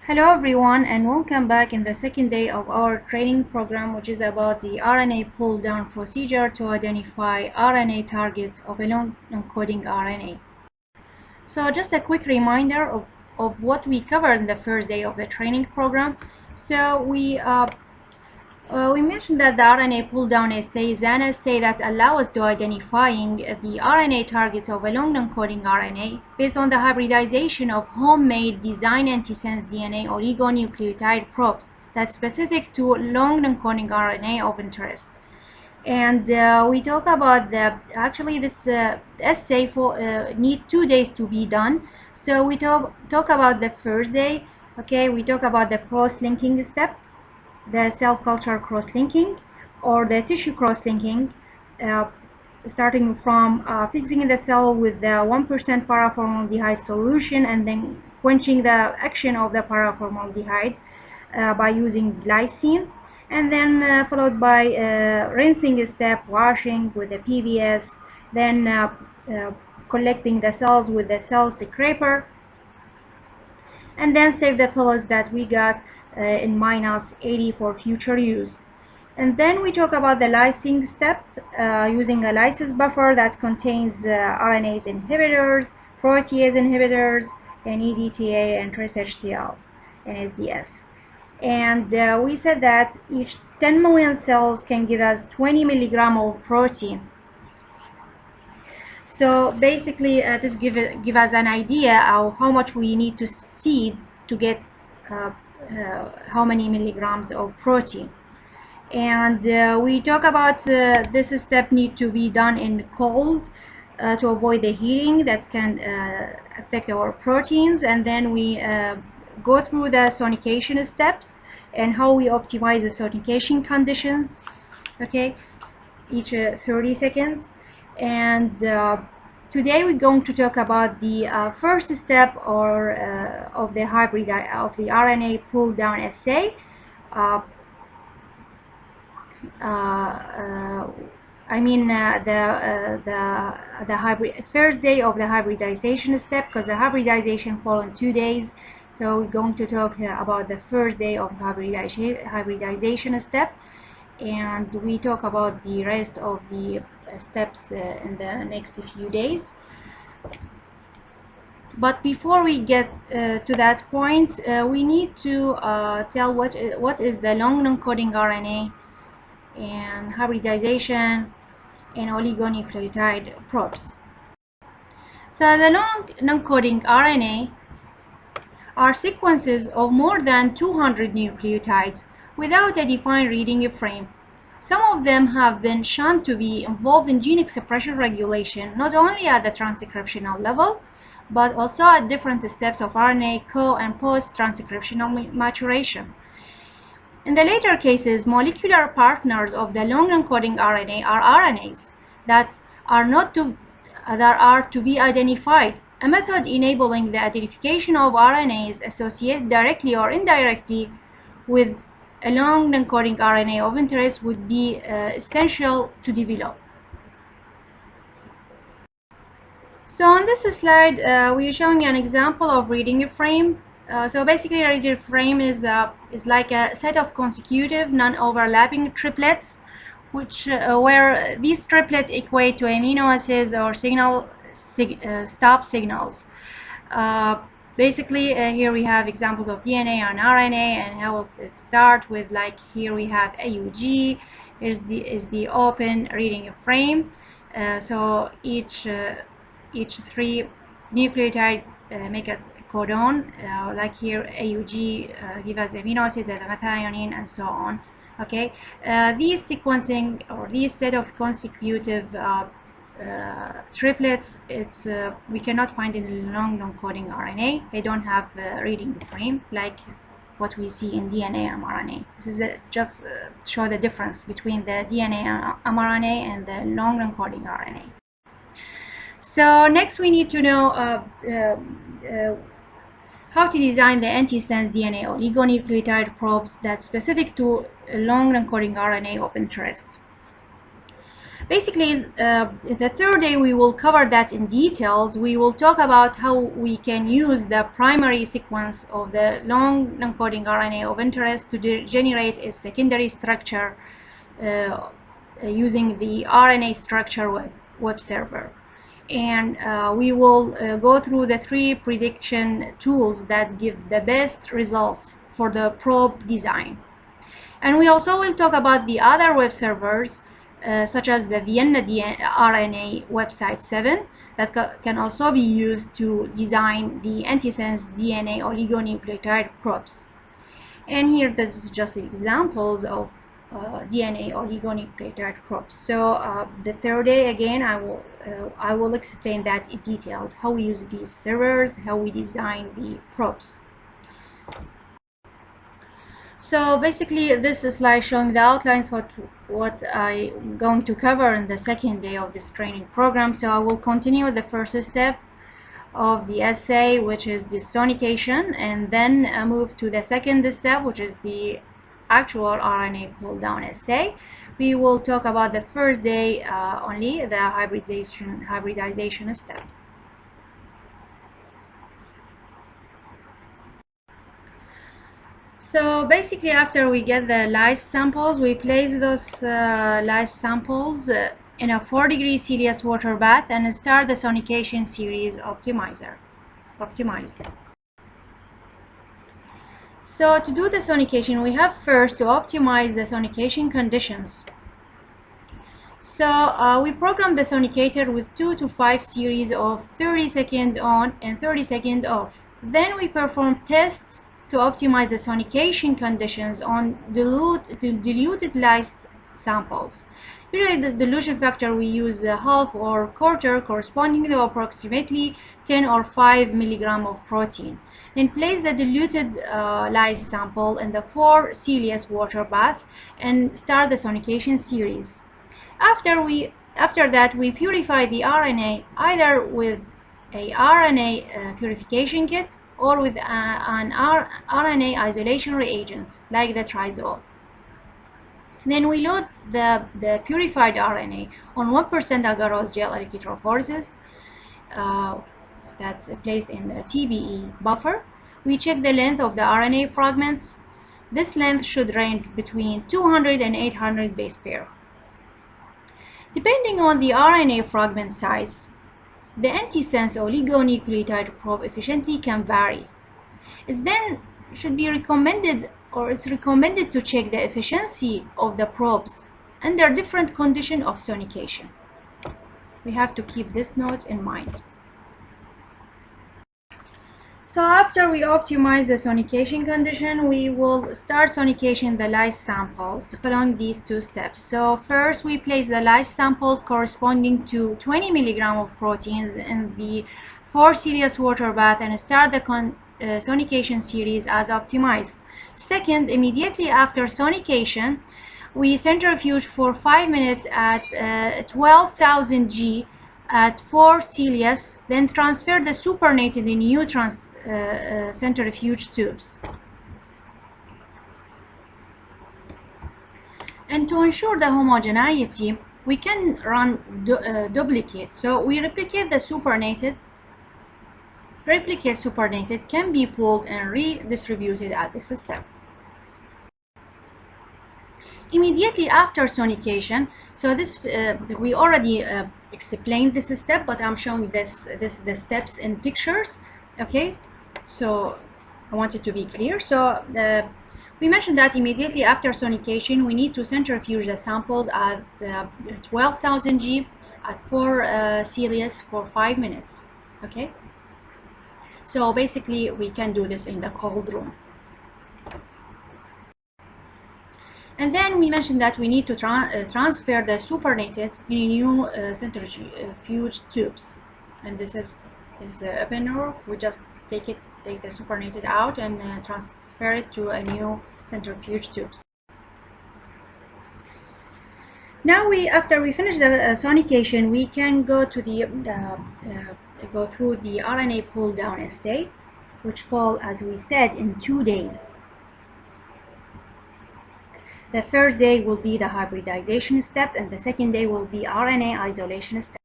Hello everyone, and welcome back in the second day of our training program, which is about the RNA pull down procedure to identify RNA targets of a long non-coding RNA. So just a quick reminder of what we covered in the first day of the training program. So we mentioned that the RNA pull-down assay is an assay that allows us to identifying the RNA targets of a long non-coding RNA based on the hybridization of homemade design antisense DNA oligonucleotide probes that's specific to long non-coding RNA of interest. And we talk about this assay need 2 days to be done. So we talk about the first day. Okay, we talk about the cross-linking step, the cell culture cross-linking or the tissue cross-linking, starting from fixing the cell with the 1% paraformaldehyde solution and then quenching the action of the paraformaldehyde by using glycine, and then followed by rinsing step, washing with the PBS, then collecting the cells with the cell scraper, and then save the pellets that we got in -80 for future use. And then we talk about the lysing step using a lysis buffer that contains RNase inhibitors, protease inhibitors, and EDTA and TRACE-HCl and SDS. And we said that each 10 million cells can give us 20 milligrams of protein. So basically, this give us an idea of how much we need to see to get how many milligrams of protein. And we talk about this step need to be done in cold to avoid the heating that can affect our proteins. And then we go through the sonication steps and how we optimize the sonication conditions, okay, each 30 seconds. And today we're going to talk about the first step of the RNA pull down assay. First day of the hybridization step, because the hybridization falls in 2 days. So we're going to talk about the first day of hybridization step, and we talk about the rest of the steps in the next few days. But before we get to that point, we need to tell what is the long non-coding RNA and hybridization and oligonucleotide probes. So the long non-coding RNA are sequences of more than 200 nucleotides without a defined reading frame. Some of them have been shown to be involved in gene expression regulation, not only at the transcriptional level, but also at different steps of RNA co- and post-transcriptional maturation. In the later cases, molecular partners of the long non-coding RNA are RNAs that are to be identified, a method enabling the identification of RNAs associated directly or indirectly with a long non-coding RNA of interest would be essential to develop. So on this slide, we're showing an example of reading a frame. So basically, a reading frame is like a set of consecutive, non-overlapping triplets, where these triplets equate to amino acids or stop signals. Basically, here we have examples of DNA and RNA, and how it start with, like, here we have AUG. Is the open reading frame. So each 3 nucleotide make a codon, like here AUG give us amino acid, the methionine, and so on. Okay, these sequencing or these set of consecutive triplets, we cannot find in long non-coding RNA. They don't have reading frame like what we see in DNA and mRNA. This is just show the difference between the DNA and mRNA and the long non-coding RNA. So next we need to know how to design the antisense DNA oligonucleotide probes that's specific to long non-coding RNA of interest. Basically, the third day we will cover that in details. We will talk about how we can use the primary sequence of the long non-coding RNA of interest to generate a secondary structure using the RNA structure web server. And we will go through the 3 prediction tools that give the best results for the probe design. And we also will talk about the other web servers such as the Vienna RNA website 7 that can also be used to design the antisense DNA oligonucleotide probes. And here this is just examples of DNA oligonucleotide probes. So the third day again I will explain that in details, how we use these servers, how we design the probes. So basically this slide showing the outlines what I'm going to cover in the second day of this training program. So I will continue with the first step of the assay, which is the sonication, and then move to the second step, which is the actual RNA pull down assay. We will talk about the first day only, the hybridization step. So basically, after we get the lysed samples, we place those lysed samples in a 4-degree Celsius water bath and start the sonication series optimized. So to do the sonication, we have first to optimize the sonication conditions. So we program the sonicator with 2 to 5 series of 30 seconds on and 30 seconds off. Then we perform tests to optimize the sonication conditions on diluted lysed samples. Usually the dilution factor we use half or quarter, corresponding to approximately 10 or 5 milligram of protein. Then place the diluted lysed sample in the 4 Celsius water bath and start the sonication series. After that we purify the RNA either with a RNA purification kit or with an RNA isolation reagent like the trizol. Then we load the purified RNA on 1% agarose gel electrophoresis that's placed in the TBE buffer. We check the length of the RNA fragments. This length should range between 200 and 800 base pair. Depending on the RNA fragment size, the antisense oligonucleotide probe efficiency can vary. It's recommended to check the efficiency of the probes under different conditions of sonication. We have to keep this note in mind. So after we optimize the sonication condition, we will start sonication the lysed samples following these 2 steps. So first we place the lysed samples corresponding to 20 milligram of proteins in the 4 Celsius water bath and start the sonication series as optimized. Second, immediately after sonication, we centrifuge for 5 minutes at 12,000 G at 4 Celsius, then transfer the supernated in new centrifuge tubes. And to ensure the homogeneity, we can run duplicate. So we replicate supernated can be pulled and redistributed at this step. Immediately after sonication, so this we already explained this step, but I'm showing the steps in pictures. Okay, so I want it to be clear. So we mentioned that immediately after sonication, we need to centrifuge the samples at 12,000 G at 4 Celsius for 5 minutes. Okay, so basically we can do this in the cold room. And then we mentioned that we need to transfer the supernated in new centrifuge tubes. And this is a opener. We just take the supernated out and transfer it to a new centrifuge tubes. Now after we finish the sonication, we can go to go through the RNA pull down assay, which fall, as we said, in 2 days. The first day will be the hybridization step, and the second day will be RNA isolation step.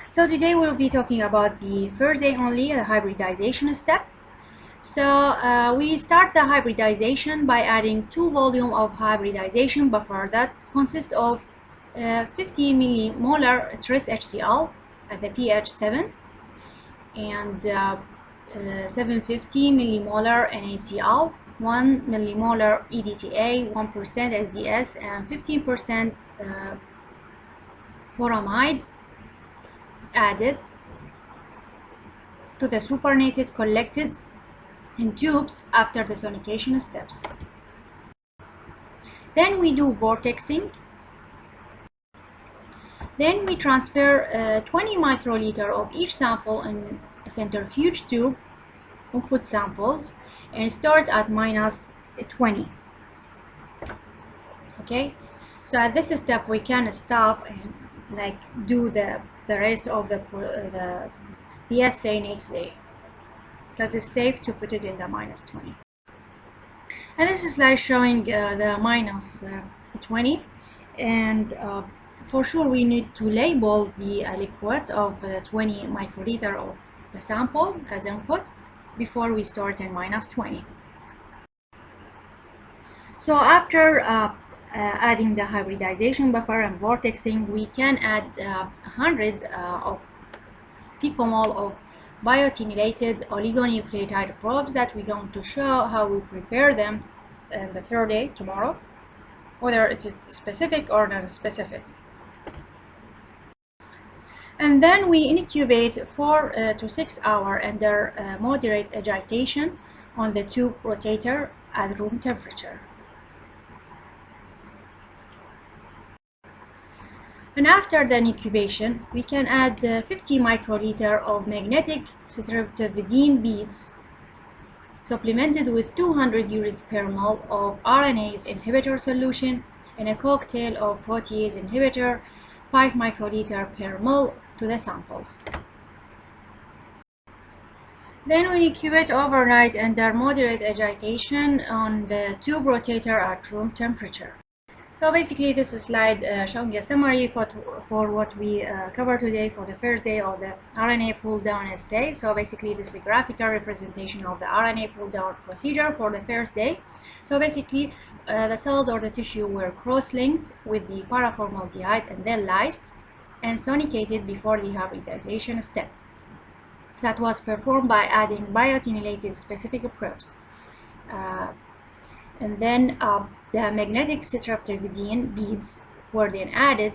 So today we'll be talking about the first day only, the hybridization step. So we start the hybridization by adding 2 volume of hybridization buffer that consists of 50 millimolar tris HCl at the pH 7 and 750 millimolar NaCl, 1 millimolar EDTA, 1% SDS, and 15% furamide added to the supernated collected in tubes after the sonication steps. Then we do vortexing. Then we transfer 20 microliter of each sample in a centrifuge tube, input samples, and start at minus 20. Okay, so at this step we can stop and do the rest of the assay next day, because it's safe to put it in the minus 20. And this is slide showing the minus 20, and for sure we need to label the liquid of 20 microliter of the sample as input before we start in minus 20. So after adding the hybridization buffer and vortexing, we can add 100 of picomole of biotinylated oligonucleotide probes that we're going to show how we prepare them the third day tomorrow, whether it's specific or not specific. And then we incubate 4 to 6 hours under moderate agitation on the tube rotator at room temperature. And after the incubation, we can add 50 microliter of magnetic streptavidin beads supplemented with 200 units per mole of RNase inhibitor solution and a cocktail of protease inhibitor 5 microliter per mole to the samples. Then we incubate overnight under moderate agitation on the tube rotator at room temperature. So basically this is slide showing a summary for what we covered today for the first day of the RNA pull-down assay. So basically this is a graphical representation of the RNA pull-down procedure for the first day. So basically the cells or the tissue were cross-linked with the paraformaldehyde and then lysed and sonicated before the hybridization step. That was performed by adding biotinylated specific probes. And then the magnetic streptavidin beads were then added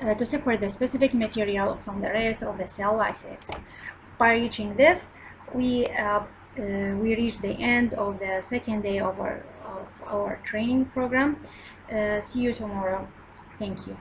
to separate the specific material from the rest of the cell lysates. By reaching this, we reach the end of the second day of our training program. See you tomorrow. Thank you.